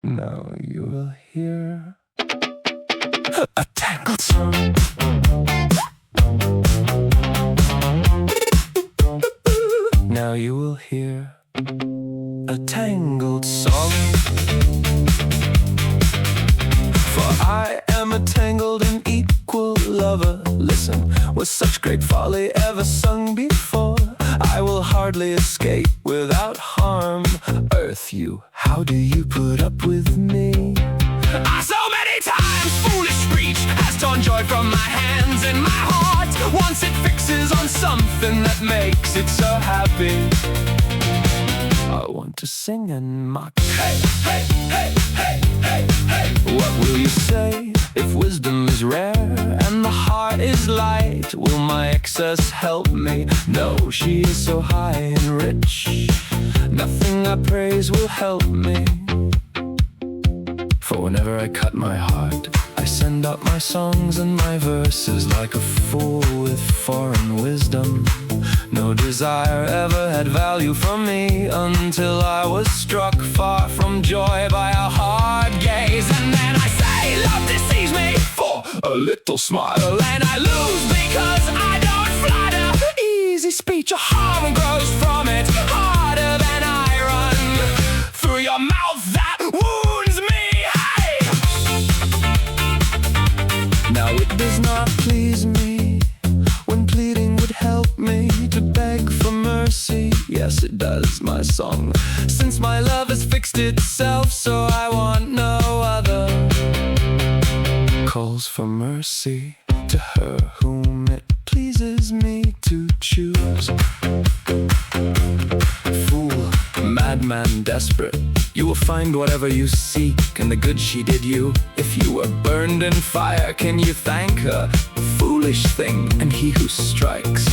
Now you will hear a tangled song. Now you will hear a tangled song. For I am a tangled and equal lover. Listen, was such great folly ever sung before? I will hardly escape without harm. Earth, you, how do you put up with me? So many times foolish speech has torn joy from my hands and my heart. Once it fixes on something that makes it so happy, I want to sing and mock. Hey, hey, hey, hey, hey, hey. What will you say if wisdom is rare and the heart is light? Will my excess help me? No, she is so high and rich, nothing I praise will help me. For whenever I cut my heart, I send out my songs and my verses like a fool with foreign wisdom. No desire ever had value for me until I was struck far from joy by a hard gaze. And then I say love deceives me for a little smile, and I lose because I don't flatter. Easy speech, a harm grows from it, harder than iron through your mouth that wounds me. Hey! Now it does not please me when pleading would help me to beg for mercy. Yes, it does, my song, since my love has fixed itself, so I want no other. Calls for mercy to her whom it pleases me to choose. Fool, madman, desperate, you will find whatever you seek and the good she did you. If you were burned in fire, can you thank her? Foolish thing, and he who strikes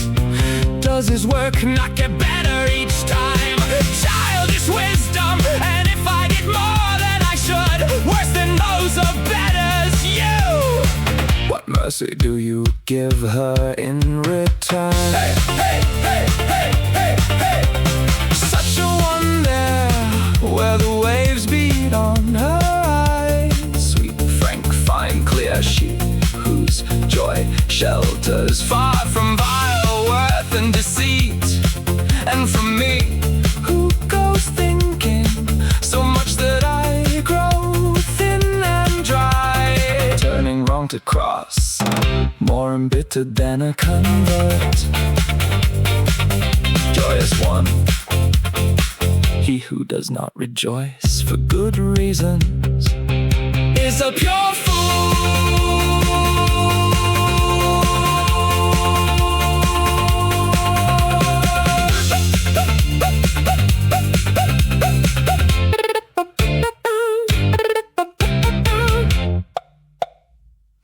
does his work not get better each time? Childish wisdom, and if I did more than I should, worse than those of betters, you, what mercy do you give her in return? Hey, hey, hey, hey, hey, hey. Such a one there, where the waves beat on her eyes. Sweet, frank, fine, clear, she whose joy shelters far from vile worth and deceit. And from me, who goes thinking so much that I grow thin and dry, turning wrong to cross, more embittered than a convert. Joyous one, he who does not rejoice for good reasons is a pure fool.